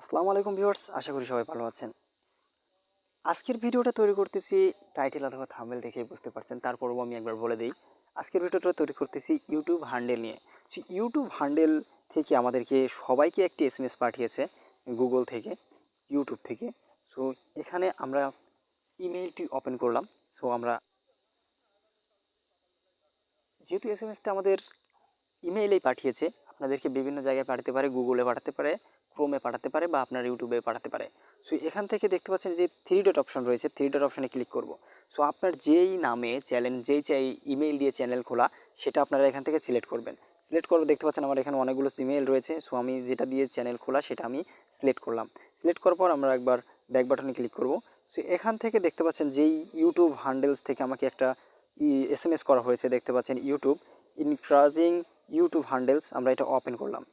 আসসালামু আলাইকুম ভিউয়ার্স, আশা করি সবাই ভালো আছেন। আজকের ভিডিওটা তৈরি করতেছি টাইটেল অথবা থাম্বনেল দেখেই বুঝতে পারছেন। তারপরেও আমি একবার বলে দেই, আজকের ভিডিওটা তৈরি করতেছি ইউটিউব হ্যান্ডেল নিয়ে। ইউটিউব হ্যান্ডেল থেকে আমাদেরকে সবাইকে একটি এসএমএস পাঠিয়েছে গুগল থেকে, ইউটিউব থেকে। সো এখানে আমরা ইমেইলটি ওপেন করলাম। সো আমরা যেহেতু এসএমএসটা আমাদের ইমেইলেই পাঠিয়েছে, আপনাদেরকে বিভিন্ন জায়গায় পাঠাতে পারে, গুগলে পাঠাতে পারে, ক্রোমে পাঠাতে পারে বা আপনার ইউটিউবে পাঠাতে পারে। সো এখান থেকে দেখতে পাচ্ছেন যে থ্রি ডট অপশন রয়েছে, থ্রি ডট অপশানে ক্লিক করব। সো আপনার যেই নামে চ্যানেল, যেই ইমেইল দিয়ে চ্যানেল খোলা, সেটা আপনারা এখান থেকে সিলেক্ট করবেন। সিলেক্ট করে দেখতে পাচ্ছেন আমার এখানে অনেকগুলো ইমেইল রয়েছে। সো আমি যেটা দিয়ে চ্যানেল খোলা সেটা আমি সিলেক্ট করলাম। সিলেক্ট করার পর আমরা একবার ব্যাক বাটনে ক্লিক করব। সো এখান থেকে দেখতে পাচ্ছেন যেই ইউটিউব হ্যান্ডেলস থেকে আমাকে একটা এসএমএস করা হয়েছে, দেখতে পাচ্ছেন ইউটিউব ইনক্রাজিং ইউটিউব হ্যান্ডেলস, আমরা এটা ওপেন করলাম।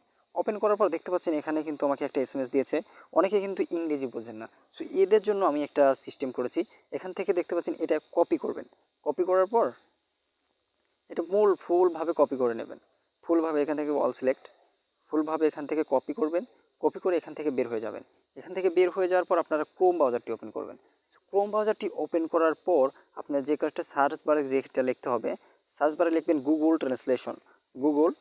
ওপেন করার পর দেখতে পাচ্ছেন এখানে কিন্তু আমাকে একটা এসএমএস দিয়েছে। অনেকে কিন্তু ইংরেজি বোঝেন না, সো এদের জন্য আমি একটা সিস্টেম করেছি। এখান থেকে দেখতে পাচ্ছেন এটা কপি করবেন। কপি করার পর এটা ফুলভাবে কপি করে নেবেন। ফুলভাবে এখান থেকে অল সিলেক্ট, ফুলভাবে এখান থেকে কপি করবেন। কপি করে এখান থেকে বের হয়ে যাবেন। এখান থেকে বের হয়ে যাওয়ার পর আপনারা ক্রোম ব্রাউজারটি ওপেন করবেন। ক্রোম ব্রাউজারটি ওপেন করার পর আপনার যে কাজটা সার্চ বারে যেটা লিখতে হবে, সার্চ বারে লিখবেন গুগল ট্রান্সলেশন। গুগল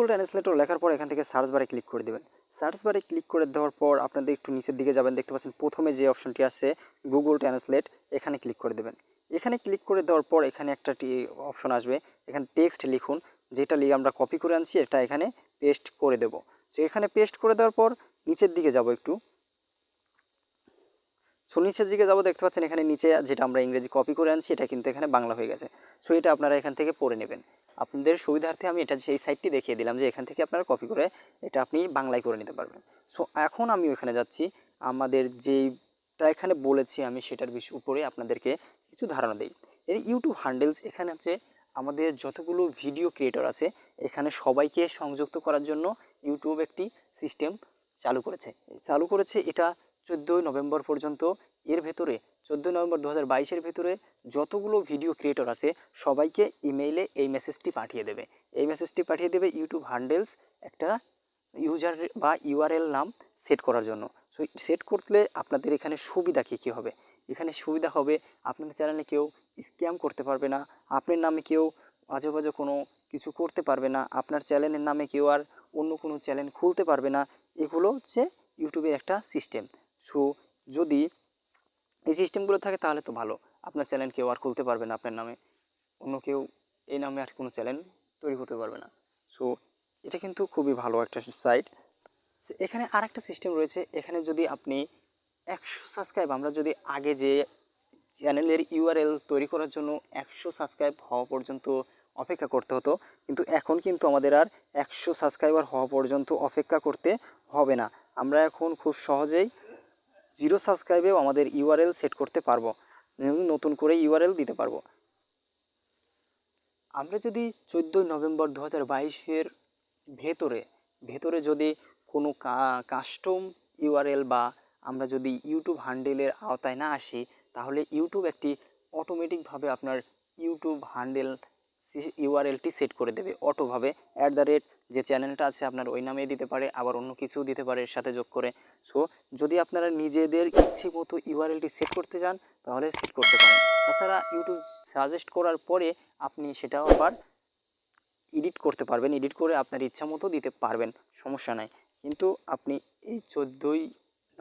ট্রান্সলেটর লেখার পর এখান থেকে সার্চ বারে ক্লিক করে দেবেন। সার্চ বারে ক্লিক করে দেওয়ার পর আপনাদের একটু নিচের দিকে যাবেন, দেখতে পাচ্ছেন প্রথমে যে অপশনটি আছে গুগল ট্রান্সলেট, এখানে ক্লিক করে দেবেন। এখানে ক্লিক করে দেওয়ার পর এখানে একটা অপশন আসবে, এখানে টেক্সট লিখুন। যেটা লিখে আমরা কপি করে আনছি এটা এখানে পেস্ট করে দেব। তো এখানে পেস্ট করে দেওয়ার পর নিচের দিকে যাব একটু। সো নিচের দিকে যাবো, দেখতে পাচ্ছেন এখানে নিচে যেটা আমরা ইংরেজি কপি করে আনছি এটা কিন্তু এখানে বাংলা হয়ে গেছে। সো এটা আপনারা এখান থেকে পড়ে নেবেন। আপনাদের সুবিধার্থে আমি এটা সেই সাইটটি দেখিয়ে দিলাম যে এখান থেকে আপনারা কপি করে এটা আপনি বাংলায় করে নিতে পারবেন। সো এখন আমি ওখানে যাচ্ছি, আমাদের যেইটা এখানে বলেছি আমি সেটার উপরে আপনাদেরকে কিছু ধারণা দিই। এই ইউটিউব হ্যান্ডেলস এখানে হচ্ছে আমাদের যতগুলো ভিডিও ক্রিয়েটর আছে এখানে সবাইকে সংযুক্ত করার জন্য ইউটিউব একটি সিস্টেম চালু করেছে এটা 14ই নভেম্বর পর্যন্ত। এর ভেতরে 14 নভেম্বর 2022-এর ভেতরে যতগুলো ভিডিও ক্রিয়েটর আছে সবাইকে ইমেইলে এই মেসেজটি পাঠিয়ে দেবে। এই মেসেজটি পাঠিয়ে দেবে ইউটিউব হ্যান্ডেলস একটা ইউজার বা ইউআরএল নাম সেট করার জন্য। সো সেট করলে আপনাদের এখানে সুবিধা কী হবে, এখানে সুবিধা হবে আপনাদের চ্যানেলে কেউ স্ক্যাম করতে পারবে না, আপনার নামে কেউ আজে বাজে কোনো কিছু করতে পারবে না, আপনার চ্যানেলের নামে কেউ আর অন্য কোনো চ্যানেল খুলতে পারবে না। এগুলো হচ্ছে ইউটিউবের একটা সিস্টেম। সো যদি এই সিস্টেমগুলো থাকে তাহলে তো ভালো, আপনার চ্যানেল কেউ আর খুলতে পারবে না, আপনার নামে অন্য কেউ এই নামে আর কোনো চ্যানেল তৈরি করতে পারবে না। সো এটা কিন্তু খুবই ভালো একটা সাইট। এখানে আর একটা সিস্টেম রয়েছে, এখানে যদি আপনি 100 সাবস্ক্রাইব, আমরা যদি আগে যে চ্যানেলের ইউআরএল তৈরি করার জন্য 100 সাবস্ক্রাইব হওয়া পর্যন্ত অপেক্ষা করতে হতো, কিন্তু এখন কিন্তু আমাদের আর 100 সাবস্ক্রাইবার হওয়া পর্যন্ত অপেক্ষা করতে হবে না। আমরা এখন খুব সহজেই 0 সাবস্ক্রাইবেও আমাদের ইউআরএল সেট করতে পারবো, নতুন করে ইউআরএল দিতে পারবো। আমরা যদি 14 নভেম্বর 2022-এর ভেতরে যদি কোনো কাস্টম ইউআরএল বা আমরা যদি ইউটিউব হ্যান্ডেলের আওতায় না আসি, তাহলে ইউটিউব একটি অটোমেটিকভাবে আপনার ইউটিউব হ্যান্ডেল ইউআরএলটি সেট করে দেবে অটোভাবে। যে চ্যানেলটা আছে আপনার ওই নামেই দিতে পারে, আবার অন্য কিছুও দিতে পারে এর সাথে যোগ করে। সো যদি আপনারা নিজেদের ইচ্ছে মতো ইউআরএলটি সেট করতে চান তাহলে সেট করতে পারেন। তাছাড়া ইউটিউব সাজেস্ট করার পরে আপনি সেটাও আবার এডিট করতে পারবেন, এডিট করে আপনার ইচ্ছা মতো দিতে পারবেন, সমস্যা নাই। কিন্তু আপনি এই 14ই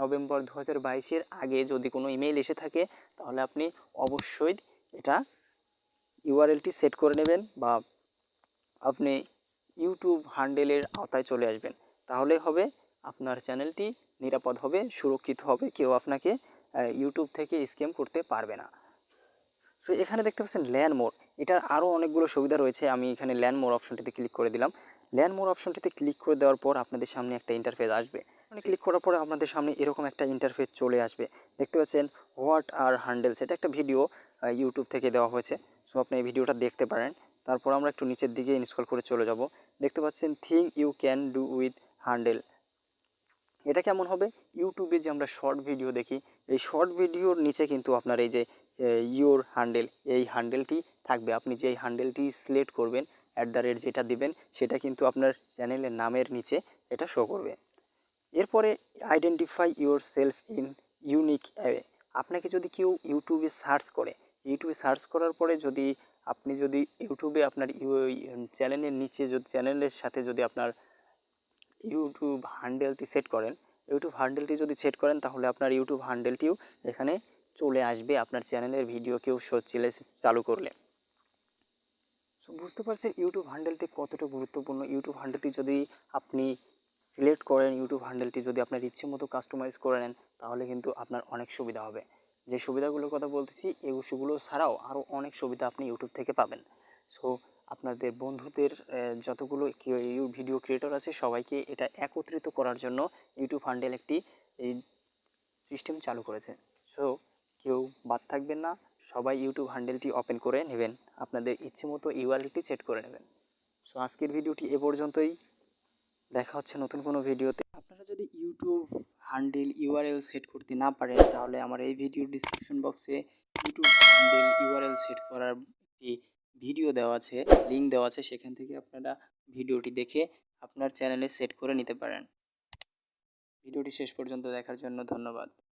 নভেম্বর 2022-এর আগে যদি কোনো ইমেইল এসে থাকে তাহলে আপনি অবশ্যই এটা ইউআরএলটি সেট করে নেবেন বা আপনি ইউটিউব হ্যান্ডেলের আওতায় চলে আসবেন। তাহলে হবে আপনার চ্যানেলটি নিরাপদ হবে, সুরক্ষিত হবে, কেউ আপনাকে ইউটিউব থেকে স্ক্যাম করতে পারবে না। সো এখানে দেখতে পাচ্ছেন ল্যান্ড মোর, এটার আরও অনেকগুলো সুবিধা রয়েছে। আমি এখানে ল্যান্ড মোর অপশনটিতে ক্লিক করে দিলাম। ল্যান্ড মোর অপশনটিতে ক্লিক করে দেওয়ার পর আপনাদের সামনে একটা ইন্টারফেস আসবে। ক্লিক করার পরে আপনাদের সামনে এরকম একটা ইন্টারফেস চলে আসবে, দেখতে পাচ্ছেন হোয়াট আর হ্যান্ডেলস, এটা একটা ভিডিও ইউটিউব থেকে দেওয়া হয়েছে। সো আপনি এই ভিডিওটা দেখতে পারেন। তারপর আমরা একটু নিচের দিকে ইনস্ক্রল করে চলে যাব, দেখতে পাচ্ছেন thing you can do with handle. এটা কেমন হবে, ইউটিউবে যে আমরা শর্ট ভিডিও দেখি, এই শর্ট ভিডিওর নিচে কিন্তু আপনার এই যে ইউর হ্যান্ডেল, এই হ্যান্ডেলটি থাকবে। আপনি যে হ্যান্ডেলটি সিলেক্ট করবেন যেটা দিবেন সেটা কিন্তু আপনার চ্যানেলের নামের নিচে এটা শো করবে। এরপরে identify your self in unique way. আপনাকে যদি কেউ ইউটিউবে সার্চ করার পরে যদি আপনি যদি ইউটিউবে আপনার চ্যানেলের নিচে যদি চ্যানেলের সাথে যদি আপনার ইউটিউব হ্যান্ডেলটি যদি সেট করেন তাহলে আপনার ইউটিউব হ্যান্ডেলটিও এখানে চলে আসবে আপনার চ্যানেলের ভিডিও কেউ চালু করলে। সো বুঝতে পারছেন ইউটিউব হ্যান্ডেলটি কতটা গুরুত্বপূর্ণ। ইউটিউব হ্যান্ডেলটি যদি আপনি সিলেক্ট করেন, ইউটিউব হ্যান্ডেলটি যদি আপনার ইচ্ছে মতো কাস্টমাইজ করে নেন তাহলে কিন্তু আপনার অনেক সুবিধা হবে। যে সুবিধাগুলোর কথা বলতেছি সেগুলো ছাড়াও আরও অনেক সুবিধা আপনি ইউটিউব থেকে পাবেন। সো আপনাদের বন্ধুদের যতগুলো ভিডিও ক্রিয়েটর আছে সবাইকে এটা একত্রিত করার জন্য ইউটিউব হ্যান্ডেল একটি এই সিস্টেম চালু করেছে। সো কেউ বাদ থাকবেন না, সবাই ইউটিউব হ্যান্ডেলটি ওপেন করে নেবেন, আপনাদের ইচ্ছে মতো ইউআরএলটি সেট করে নেবেন। সো আজকের ভিডিওটি এ পর্যন্তই, দেখা হচ্ছে নতুন কোনো ভিডিওতে। আপনারা যদি ইউটিউব হ্যান্ডেল ইউআরএল সেট করতে না পারেন তাহলে আমার এই ভিডিওর ডিসক্রিপশন বক্সে ইউটিউব হ্যান্ডেল ইউআরএল সেট করার একটি ভিডিও দেওয়া আছে, লিঙ্ক দেওয়া আছে, সেখান থেকে আপনারা ভিডিওটি দেখে আপনার চ্যানেলে সেট করে নিতে পারেন। ভিডিওটি শেষ পর্যন্ত দেখার জন্য ধন্যবাদ।